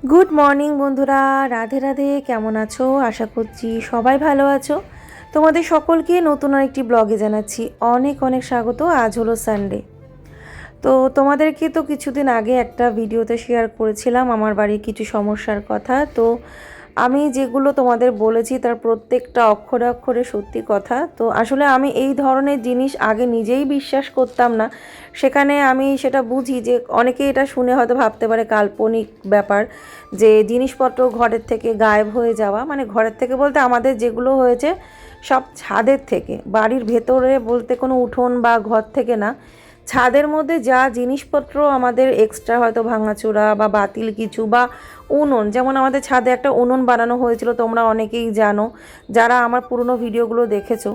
Good morning বন্ধুরা, রাধে রাধে। কেমন আছো? আশা করছি সবাই ভালো আছো। তোমাদের সকলকে নতুন আরেকটি ব্লগে জানাচ্ছি অনেক অনেক স্বাগত। আজ হলো সানডে। তো তোমাদেরকে তো কিছুদিন আগে একটা ভিডিওতে শেয়ার করেছিলাম আমার বাড়ির কিছু সমস্যার কথা। তো আমি যেগুলো তোমাদের বলেছি তার প্রত্যেকটা অক্ষরে অক্ষরে সত্যি কথা। তো আসলে আমি এই ধরনের জিনিস আগে নিজেই বিশ্বাস করতাম না। সেখানে আমি সেটা বুঝি যে অনেকে এটা শুনে হয়তো ভাবতে পারে কাল্পনিক ব্যাপার, যে জিনিসপত্র ঘরের থেকে গায়েব হয়ে যাওয়া। মানে ঘরের থেকে বলতে আমাদের যেগুলো হয়েছে সব ছাদের থেকে, বাড়ির ভেতরে বলতে কোনো উঠোন বা ঘর থেকে না, ছাদের মধ্যে যা জিনিসপত্র আমাদের এক্সট্রা হয়তো ভাঙাচোরা বা বাতিল কিছু বা উনুন, যেমন আমাদের ছাদে একটা উনুন বানানো হয়েছিল, তোমরা অনেকেই জানো যারা আমার পুরনো ভিডিওগুলো দেখেছো।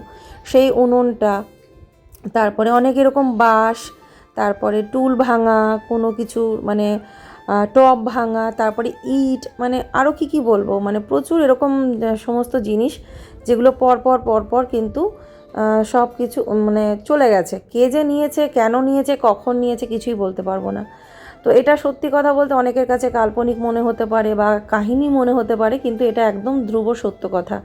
সেই উনুনটা, তারপরে অনেক এরকম বাঁশ, তারপরে টুল ভাঙা কোনো কিছু, মানে টব ভাঙা, তারপরে ইট, মানে আরও কী বলবো, মানে প্রচুর এরকম সমস্ত জিনিস যেগুলো পরপর পরপর কিন্তু সব কিছু মানে চলে গেছে। কে যে নিয়েছে, কেন নিয়েছে, কখন নিয়েছে কিছুই বলতে পারবো না। তো এটা সত্যি কথা বলতে অনেকের কাছে কাল্পনিক মনে হতে পারে বা কাহিনী মনে হতে পারে, কিন্তু এটা একদম ধ্রুব সত্য কথা।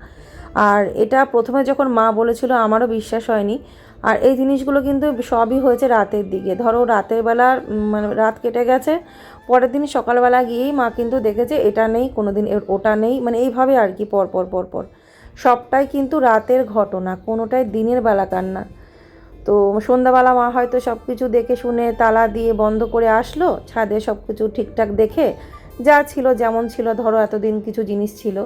আর এটা প্রথমে যখন মা বলেছিল আমারও বিশ্বাস হয়নি। আর এই জিনিসগুলো কিন্তু সবই হয়েছে রাতের দিকে, ধরো রাতের বেলা, মানে রাত কেটে গেছে, পরের দিন সকালবেলা গিয়েই মা কিন্তু দেখেছে এটা নেই, কোনো দিন ওটা নেই, মানে এইভাবে আর কি পরপর পরপর সবটাই কিন্তু রাতের ঘটনা, কোনোটাই দিনের বেলাকার না। তো সন্ধ্যাবেলা মা হয়তো সব কিছু দেখে শুনে তালা দিয়ে বন্ধ করে আসলো, ছাদে সব কিছু ঠিকঠাক দেখে যা ছিল যেমন ছিল, ধরো এতদিন কিছু জিনিস ছিল,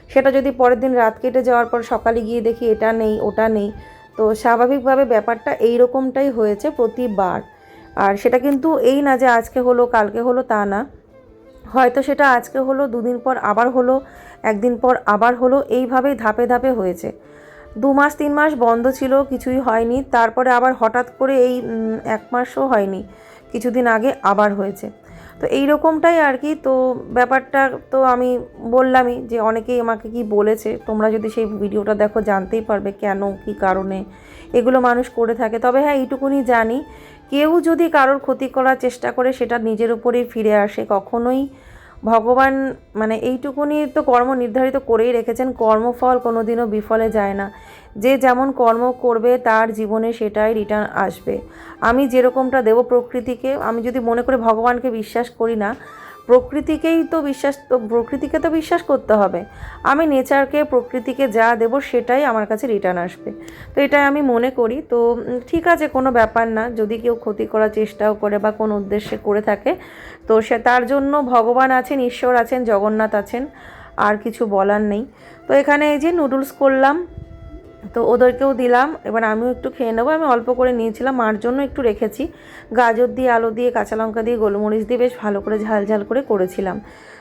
সেটা যদি পরের দিন রাত কেটে যাওয়ার পর সকালে গিয়ে দেখি এটা নেই ওটা নেই, তো স্বাভাবিকভাবে ব্যাপারটা এই রকমটাই হয়েছে প্রতিবার। আর সেটা কিন্তু এই না যে আজকে হলো কালকে হলো, তা না, হয়তো সেটা আজকে হলো, দুদিন পর আবার হলো, একদিন পর আবার হলো, এইভাবেই ধাপে ধাপে হয়েছে। 2 মাস 3 মাস বন্ধ ছিল, কিছুই হয়নি, তারপরে আবার হঠাৎ করে এই 1 মাসও হয়নি, কিছুদিন আগে আবার হয়েছে। তো এই রকমটাই আর কি। তো ব্যাপারটা তো আমি বললামই যে অনেকেই আমাকে কি বলেছে, তোমরা যদি সেই ভিডিওটা দেখো জানতেই পারবে কেন কী কারণে এগুলো মানুষ করে থাকে। তবে হ্যাঁ, এইটুকুনি জানি, কেউ যদি কারোর ক্ষতি করার চেষ্টা করে সেটা নিজের উপরেই ফিরে আসে, কখনোই ভগবান, মানে এইটুকুনি তো কর্ম নির্ধারিত করেই রেখেছেন, কর্মফল কোনো দিনও বিফলে যায় না। যে যেমন কর্ম করবে তার জীবনে সেটাই রিটার্ন আসবে। আমি যেরকমটা দেব প্রকৃতিকে, আমি যদি মনে করে ভগবানকে বিশ্বাস করি না, প্রকৃতিকে তো বিশ্বাস করতে হবে। আমি নেচারকে, প্রকৃতিকে যা দেব সেটাই আমার কাছে রিটার্ন আসবে। তো এটাই আমি মনে করি। তো ঠিক আছে, কোনো ব্যাপার না, যদি কেউ ক্ষতি করার চেষ্টাও করে বা কোন উদ্দেশ্যে করে থাকে, তো সে তার জন্য ভগবান আছেন, ঈশ্বর আছেন, জগন্নাথ আছেন, আর কিছু বলার নেই। তো এখানে এই যে নুডলস করলাম, তো ওদেরকেও দিলাম, এবার আমিও একটু খেয়ে নেবো। আমি অল্প করে নিয়েছিলাম, মার জন্য একটু রেখেছি, গাজর দিয়ে, আলু দিয়ে, কাঁচা লঙ্কা দিয়ে, গোলমরিচ দিয়ে বেশ ভালো করে ঝাল ঝাল করে করেছিলাম।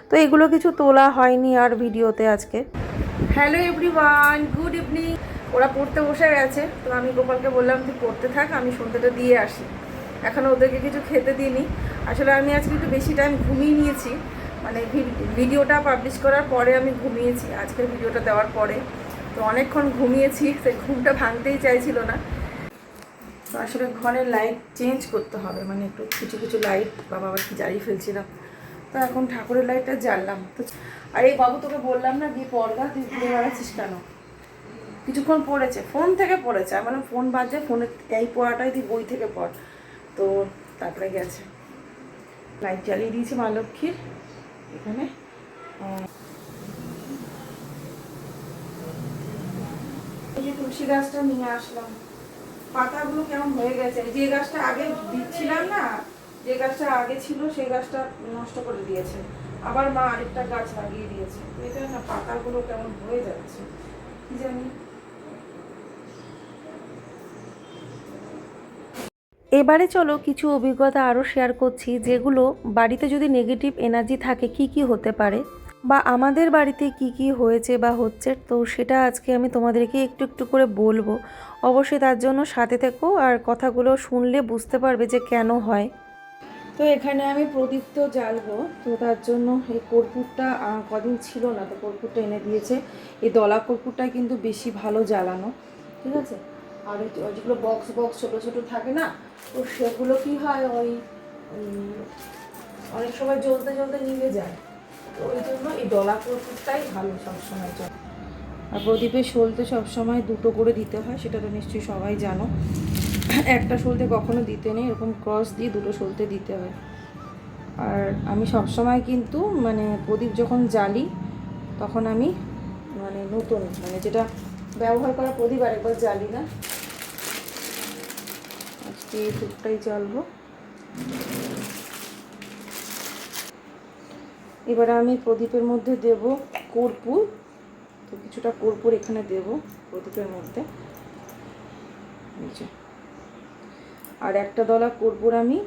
তো এগুলো কিছু তোলা হয়নি আর ভিডিওতে আজকে। Hello everyone, good evening. ওরা পড়তে বসে গেছে, তো আমি গোপালকে বললাম তুই পড়তে থাক, আমি সন্ধ্যাটা দিয়ে আসি। এখনও ওদেরকে কিছু খেতে দিইনি। আসলে আমি আজকে একটু বেশি টাইম ঘুমিয়ে নিয়েছি, মানে ভিডিওটা পাবলিশ করার পরে আমি ঘুমিয়েছি, আজকের ভিডিওটা দেওয়ার পরে। তো অনেকক্ষণ ঘুমিয়েছি, সেই ঘুমটা ভাঙতেই চাইছিল না। তো আসলে ঘরের লাইট চেঞ্জ করতে হবে, মানে একটু কিছু কিছু লাইট বাবা আবার কি জ্বালিয়ে ফেলছিলাম। তো এখন ঠাকুরের লাইটটা জ্বাললাম। তো আর এই বাবু তোকে বললাম না গিয়ে পড়গা, তুই ঘুরে বেড়াচ্ছিস কেন? কিছুক্ষণ পড়েছে, ফোন থেকে পড়েছে, আমি বললাম ফোন বাজে, ফোনে এই পড়াটাই তুই বই থেকে পড়। তো তারপরে গেছে, লাইট জ্বালিয়ে দিয়েছে মা লক্ষ্মীর এখানে। এই যে তুলসী গাছটা নিয়ে আসলাম, পাতাগুলো কেমন হয়ে গেছে। যে গাছটা আগে দিচ্ছিলাম না, যে গাছটা আগে ছিল সেই গাছটা নষ্ট করে দিয়েছে, আবার মা আরেকটা গাছ লাগিয়ে দিয়েছে। তো এটা না, পাতাগুলো কেমন হয়ে যাচ্ছে কি জানি। এবারে চলো কিছু অভিজ্ঞতা আরও শেয়ার করছি, যেগুলো বাড়িতে যদি নেগেটিভ এনার্জি থাকে কি কি হতে পারে, বা আমাদের বাড়িতে কি কি হয়েছে বা হচ্ছে। তো সেটা আজকে আমি তোমাদেরকে একটু একটু করে বলবো। অবশ্যই তার জন্য সাথে থেকো, আর কথাগুলো শুনলে বুঝতে পারবে যে কেন হয়। তো এখানে আমি প্রদীপ তো জ্বালবো, তো তার জন্য এই কর্পূরটা কদিন ছিল না, তো কর্পূরটা এনে দিয়েছে। এই দলা কর্পূরটা কিন্তু বেশি ভালো জ্বালানো, ঠিক আছে। আর ওই যেগুলো বক্স বক্স ছোটো ছোটো থাকে না, তো সেগুলো কি হয়, ওই অনেক সময় জ্বলতে জ্বলতে নিভে যায়। তো তো ওই জন্য এই ডলা কর্পূরটাই ভালো সবসময় জন্য। আর প্রদীপের সলতে সবসময় দুটো করে দিতে হয়, সেটা তো নিশ্চয়ই সবাই জানো। একটা সলতে কখনো দিতে নেই, এরকম ক্রস দিয়ে দুটো সলতে দিতে হয়। আর আমি সবসময় কিন্তু মানে প্রদীপ যখন জ্বালি তখন আমি মানে নতুন মানে যেটা ব্যবহার করা প্রদীপ আরেকবার জ্বালি না। আজকে এই ধূপটাই জ্বালবো। এবারে আমি প্রদীপের মধ্যে দেব কর্পূর। তো কিছুটা কর্পূর এখানে দেব প্রদীপের মধ্যে, আর একটা দলা কর্পূর আমি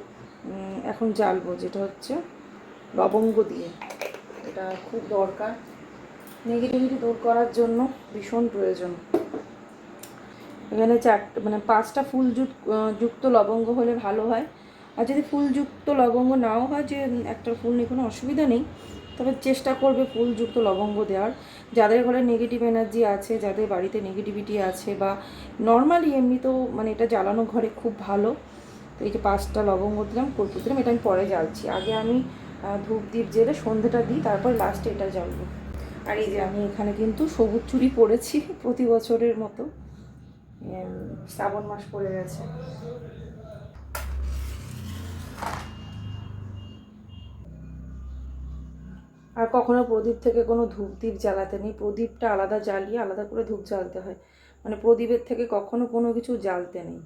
এখন জ্বালবো, যেটা হচ্ছে লবঙ্গ দিয়ে। এটা খুব দরকার, নেগেটিভিটি দূর করার জন্য ভীষণ প্রয়োজন। এখানে 4 মানে 5টা ফুল যুক্ত লবঙ্গ হলে ভালো হয়। আর যদি ফুলযুক্ত লবঙ্গ নাও হয়, যে একটা ফুল নিয়ে কোনো অসুবিধা নেই, তবে চেষ্টা করবে ফুলযুক্ত লবঙ্গ দেওয়ার। যাদের ঘরে নেগেটিভ এনার্জি আছে, যাদের বাড়িতে নেগেটিভিটি আছে, বা নর্মালি এমনিতেও মানে এটা জ্বালানো ঘরে খুব ভালো। তো এই যে 5টা লবঙ্গ দিলাম, কর্পূর দিলাম, এটা আমি পরে জ্বালছি। আগে আমি ধূপ দ্বীপ জেলে সন্ধ্যেটা দিই, তারপর লাস্টে এটা জ্বালবো। আর এই যে আমি এখানে কিন্তু সবুজ চুড়ি পরেছি প্রতি বছরের মতো, শ্রাবণ মাস পড়ে গেছে। আর কখনো প্রদীপ থেকে কোনো ধূপ দ্বীপ জ্বালাতে নেই, প্রদীপটা আলাদা জ্বালিয়ে আলাদা করে ধূপ জ্বালতে হয়। মানে প্রদীপের থেকে কখনো কোনো কিছু জ্বালতে নেই।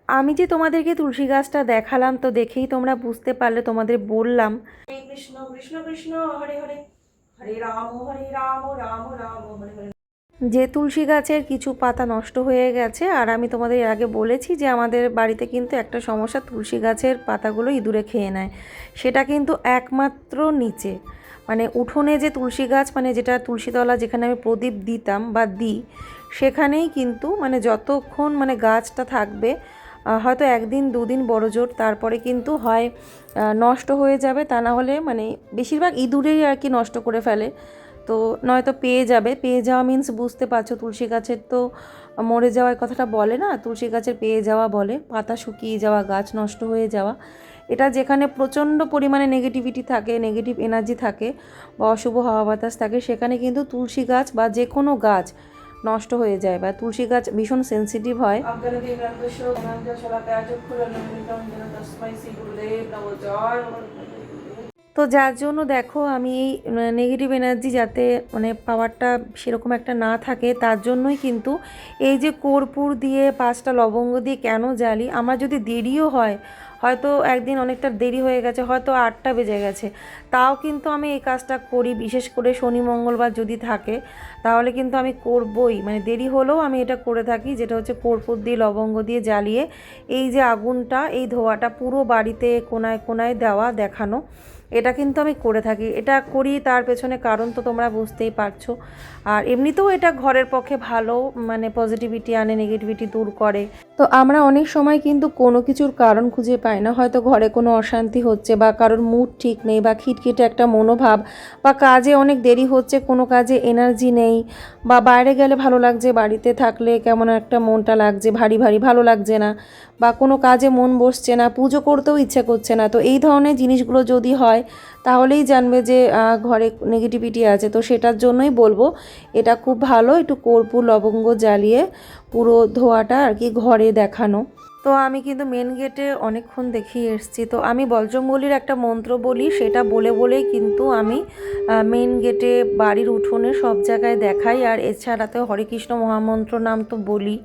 আমি যে তোমাদেরকে তুলসী গাছটা দেখালাম, তো দেখেই তোমরা বুঝতে পারলে, তোমাদের বললাম কৃষ্ণ কৃষ্ণ কৃষ্ণ হরে হরে, হরে রাম রাম রাম হরে হরে। যে তুলসী গাছের কিছু পাতা নষ্ট হয়ে গেছে, আর আমি তোমাদের এর আগে বলেছি যে আমাদের বাড়িতে কিন্তু একটা সমস্যা, তুলসী গাছের পাতাগুলো ইঁদুরে খেয়ে নেয়। সেটা কিন্তু একমাত্র নিচে মানে উঠোনে যে তুলসী গাছ, মানে যেটা তুলসীতলা যেখানে আমি প্রদীপ দিতাম বা দিই, সেখানেই কিন্তু মানে যতক্ষণ মানে গাছটা থাকবে, হয়তো 1 দিন 2 দিন বড় জোর, তারপরে কিন্তু হয় নষ্ট হয়ে যাবে, তা না হলে মানে বেশিরভাগ ইঁদুরেই আর কি নষ্ট করে ফেলে। তো নয়তো পেয়ে যাওয়া মিন্স বুঝতে পারছো, তুলসী গাছের তো মরে যাওয়ার কথাটা বলে না, তুলসী গাছের পেয়ে যাওয়া বলে, পাতা শুকিয়ে যাওয়া, গাছ নষ্ট হয়ে যাওয়া। এটা যেখানে প্রচণ্ড পরিমাণে নেগেটিভিটি থাকে, নেগেটিভ এনার্জি থাকে, বা অশুভ হাওয়া বাতাস থাকে, সেখানে কিন্তু তুলসী গাছ বা যে কোনো গাছ নষ্ট হয়ে যায়, বা তুলসী গাছ ভীষণ সেন্সিটিভ হয়। তো যার জন্য দেখো আমি এই নেগেটিভ এনার্জি যাতে মানে পাওয়ারটা সেরকম একটা না থাকে, তার জন্যই কিন্তু এই যে কর্পূর দিয়ে 5টা লবঙ্গ দিয়ে কেন জ্বালি। আমার যদি দেরিও হয়, হয়তো একদিন অনেকটা দেরি হয়ে গেছে, হয়তো 8টা বেজে গেছে, তাও কিন্তু আমি এই কাজটা করি। বিশেষ করে শনি মঙ্গলবার যদি থাকে, তাহলে কিন্তু আমি করবই, মানে দেরি হলেও আমি এটা করে থাকি, যেটা হচ্ছে কর্পূর দিয়ে লবঙ্গ দিয়ে জ্বালিয়ে এই যে আগুনটা, এই ধোঁয়াটা পুরো বাড়িতে কোনায় কোনায় দেওয়া, দেখানো। এটা কিন্তু আমি করে থাকি। এটা করি তার পেছনে কারণ তো তোমরা বুঝতেই পারছো। আর এমনিতেও এটা ঘরের পক্ষে ভালো, মানে পজিটিভিটি আনে, নেগেটিভিটি দূর করে। তো আমরা অনেক সময় কিন্তু কোনো কিছুর কারণ খুঁজে পাই না, হয়তো ঘরে কোনো অশান্তি হচ্ছে, বা কারোর মুড ঠিক নেই, বা খিটখিটে একটা মনোভাব, বা কাজে অনেক দেরি হচ্ছে, কোনো কাজে এনার্জি নেই, বা বাইরে গেলে ভালো লাগছে, বাড়িতে থাকলে কেমন একটা মনটা লাগছে, ভারী ভারী ভালো লাগছে না, বা কোনো কাজে মন বসছে না, পুজো করতেও ইচ্ছে করছে না। তো এই ধরনের জিনিসগুলো যদি হয়, তাহলেই জানবে যে ঘরে নেগেটিভিটি আছে। তো সেটার জন্যই বলবো এটা খুব ভালো, একটু কর্পূর লবঙ্গ জ্বালিয়ে পুরো ধোঁয়াটা আর কি ঘরে দেখানো। তো আমি কিন্তু মেন গেটে অনেকক্ষণ দেখিয়ে এসেছি। তো আমি বজরংবলীর একটা মন্ত্র বলি, সেটা বলে বলেই কিন্তু আমি মেন গেটে, বাড়ির উঠোনে সব জায়গায় দেখাই। আর এছাড়া তো হরে কৃষ্ণ মহামন্ত্র নাম তো বলি।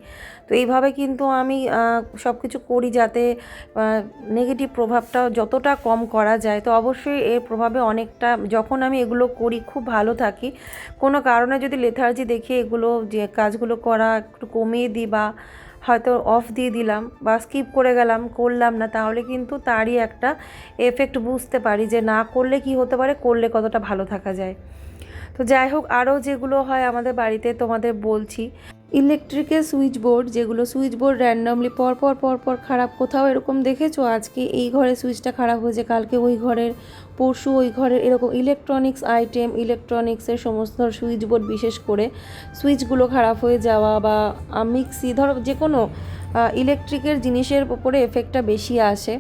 তো এইভাবে কিন্তু আমি সব কিছু করি যাতে নেগেটিভ প্রভাবটা যতটা কম করা যায়। তো অবশ্যই এর প্রভাবে অনেকটা, যখন আমি এগুলো করি খুব ভালো থাকি। কোনো কারণে যদি লেথার্জি দেখি এগুলো যে কাজগুলো করা একটু কমিয়ে দিই, বা হয়তো অফ দিয়ে দিলাম, বা স্কিপ করে গেলাম, করলাম না, তাহলে কিন্তু তারই একটা এফেক্ট বুঝতে পারি যে না করলে কি হতে পারে, করলে কতটা ভালো থাকা যায়। তো যাই হোক, আরও যেগুলো হয় আমাদের বাড়িতে তোমাদের বলছি। ইলেকট্রিকের সুইচ বোর্ড, যেগুলো সুইচ বোর্ড র্যান্ডমলি পরপর খারাপ, কোথাও এরকম দেখেছো আজকে এই ঘরের সুইচটা খারাপ হয়েছে, কালকে ওই ঘরের, পরশু ওই ঘরের, এরকম ইলেকট্রনিক্স আইটেম, ইলেকট্রনিক্সের সমস্ত সুইচ বোর্ড, বিশেষ করে সুইচগুলো খারাপ হয়ে যাওয়া, বা মিক্সি, ধরো যে কোনো ইলেকট্রিকের জিনিসের উপরে এফেক্টটা বেশি আসে।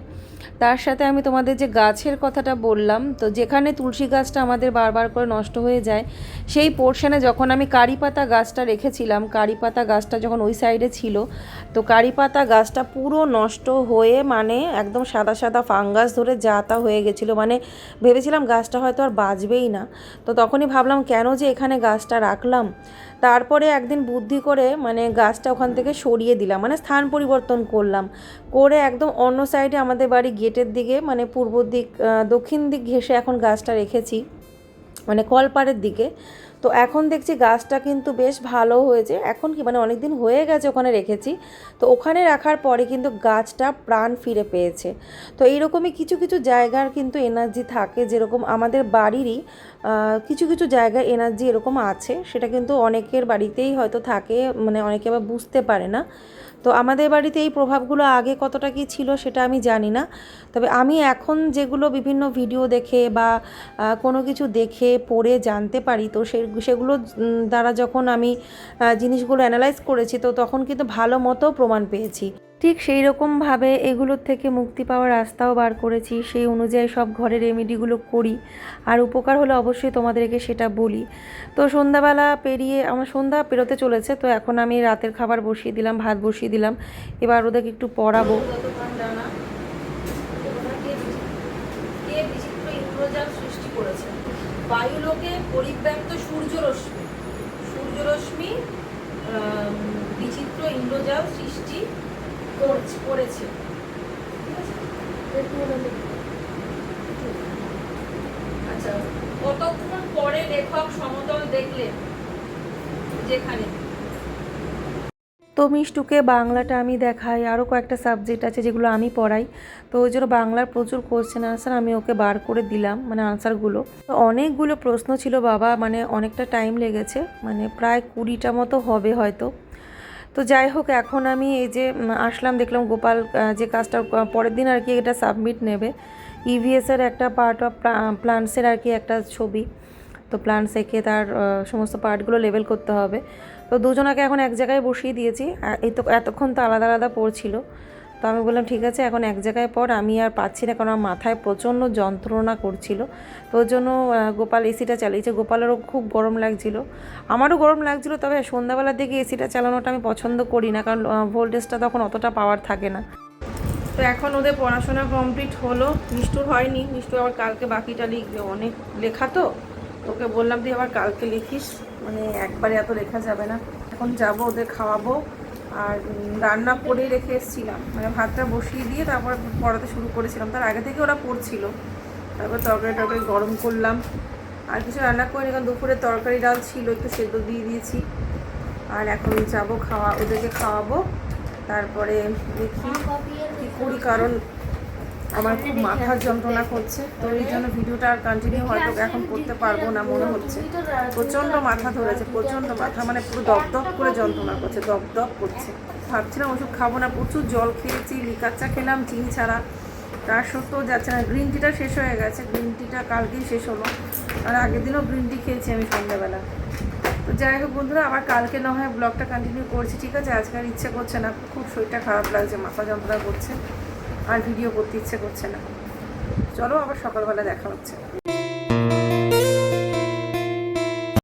তার সাথে আমি তোমাদের যে গাছের কথাটা বললাম, তো যেখানে তুলসী গাছটা আমাদের বারবার করে নষ্ট হয়ে যায়, সেই পোর্শনে যখন আমি কারি পাতা গাছটা রেখেছিলাম, কারি পাতা গাছটা যখন ওই সাইডে ছিল, তো কারি পাতা গাছটা পুরো নষ্ট হয়ে মানে একদম সাদা সাদা ফাঙ্গাস ধরে যা তা হয়ে গেছিলো। মানে ভেবেছিলাম গাছটা হয়তো আর বাঁচবেই না। তো তখনই ভাবলাম কেন যে এখানে গাছটা রাখলাম। তারপরে একদিন বুদ্ধি করে মানে গাছটা ওখান থেকে সরিয়ে দিলাম, মানে স্থান পরিবর্তন করলাম, করে একদম অন্য সাইডে আমাদের বাড়ি গেটের দিকে মানে পূর্ব দিক দক্ষিণ দিক ঘেঁষে এখন গাছটা রেখেছি, মানে কলপাড়ের দিকে। তো এখন দেখছি গাছটা কিন্তু বেশ ভালো হয়েছে। এখন কি মানে অনেক দিন হয়ে গেছে ওখানে রেখেছি, তো ওখানে রাখার পরে কিন্তু গাছটা প্রাণ ফিরে পেয়েছে। তো এইরকমই কিছু কিছু জায়গার কিন্তু এনার্জি থাকে, যেরকম আমাদের বাড়িরই কিছু কিছু জায়গার এনার্জি এরকম আছে, সেটা কিন্তু অনেকের বাড়িতেই হয়তো থাকে, মানে অনেকে আবার বুঝতে পারে না। তো আমাদের বাড়িতে এই প্রভাবগুলো আগে কতটা কী ছিল সেটা আমি জানি না, তবে আমি এখন যেগুলো বিভিন্ন ভিডিও দেখে বা কোনো কিছু দেখে পড়ে জানতে পারি, তো সেগুলো দ্বারা যখন আমি জিনিসগুলো অ্যানালাইজ করেছি, তো তখন কিন্তু ভালো মতো প্রমাণ পেয়েছি। ঠিক সেই রকমভাবে এগুলোর থেকে মুক্তি পাওয়ার রাস্তাও বার করেছি, সেই অনুযায়ী সব ঘরের রেমেডিগুলো করি, আর উপকার হলে অবশ্যই তোমাদেরকে সেটা বলি। তো সন্ধ্যাবেলা পেরিয়ে আমার সন্ধ্যা পেরোতে চলেছে, তো এখন আমি রাতের খাবার বসিয়ে দিলাম, ভাত বসিয়ে দিলাম, এবার ওদেরকে একটু পড়াবো। সৃষ্টি করেছে বায়ুলোকে পরিব্যাপ্ত সূর্যরশ্মি বিচিত্র ইন্দ্রজাল সৃষ্টি করেছে। আচ্ছা, কতক্ষণ পরে লেখক সমতল দেখলেন যেখানে। তো মিষ্টুকে বাংলাটা আমি দেখাই, আরও কয়েকটা সাবজেক্ট আছে যেগুলো আমি পড়াই, তো ওই জন্য বাংলার প্রচুর কোশ্চেন আনসার আমি ওকে বার করে দিলাম, মানে আনসারগুলো। তো অনেকগুলো প্রশ্ন ছিল বাবা, মানে অনেকটা টাইম লেগেছে, মানে প্রায় 20টা মতো হবে হয়তো। তো যাই হোক, এখন আমি এই যে আসলাম, দেখলাম গোপাল যে কাজটা পরের দিন আর কি এটা সাবমিট নেবে, ইভিএসের একটা পার্ট অফ প্লান্টসের আর কি একটা ছবি, তো প্লান্টস এঁকে তার সমস্ত পার্টগুলো লেবেল করতে হবে। তো দুজনাকে এখন এক জায়গায় বসিয়ে দিয়েছি, এই তো এতক্ষণ তো আলাদা আলাদা পড়ছিল, তো আমি বললাম ঠিক আছে এখন এক জায়গায় পর, আমি আর পাচ্ছি না, কারণ আমার মাথায় প্রচণ্ড যন্ত্রণা করছিল। তো ওর জন্য গোপাল এসিটা চালিয়েছে, গোপালেরও খুব গরম লাগছিল, আমারও গরম লাগছিল, তবে সন্ধ্যাবেলার দিকে এসিটা চালানোটা আমি পছন্দ করি না, কারণ ভোল্টেজটা তখন অতটা পাওয়ার থাকে না। তো এখন ওদের পড়াশোনা কমপ্লিট হলো, মিষ্টুর হয়নি, মিষ্টু আবার কালকে বাকিটা লিখবে, অনেক লেখা তো, ওকে বললাম তুই আবার কালকে লিখিস, মানে একবারে এত লেখা যাবে না। এখন যাব ওদের খাওয়াবো, আর রান্না করেই রেখে এসেছিলাম, মানে ভাতটা বসিয়ে দিয়ে তারপর পড়াতে শুরু করেছিলাম, তার আগে থেকে ওরা পড়ছিল, তারপর তরকারি গরম করলাম, আর কিছু রান্না করিনি, কারণ দুপুরে তরকারি ডাল ছিল, একটু সেদ্ধ দিয়ে দিয়েছি। আর এখন যাবো ওদেরকে খাওয়াবো, তারপরে দেখি কী করি, কারণ আমার খুব মাথার যন্ত্রণা করছে, তো এই জন্য ভিডিওটা আর কন্টিনিউ হয়তো এখন করতে পারবো না মনে হচ্ছে। প্রচণ্ড মাথা ধরেছে, প্রচণ্ড মাথা, মানে পুরো দপদপ করে যন্ত্রণা করছে, দপদপ করছে। ভাবছিলাম ওষুধ খাবো না, প্রচুর জল খেয়েছি, লিকার চা খেলাম চিনি ছাড়া, তার সত্ত্বেও যাচ্ছে না। গ্রিন টিটা শেষ হয়ে গেছে, গ্রিন টিটা কালকেই শেষ হলো, আর আগের দিনও গ্রিন টি খেয়েছি আমি সন্ধ্যাবেলা। তো যাই হোক বন্ধুরা, আবার কালকে না হয় ব্লগটা কন্টিনিউ করছি, ঠিক আছে? আজকে আর ইচ্ছে করছে না, খুব শরীরটা খারাপ লাগছে, মাথা যন্ত্রণা করছে, আর ভিডিও করতে ইচ্ছে করছে না। চলো আবার সকালবেলা দেখা হচ্ছে।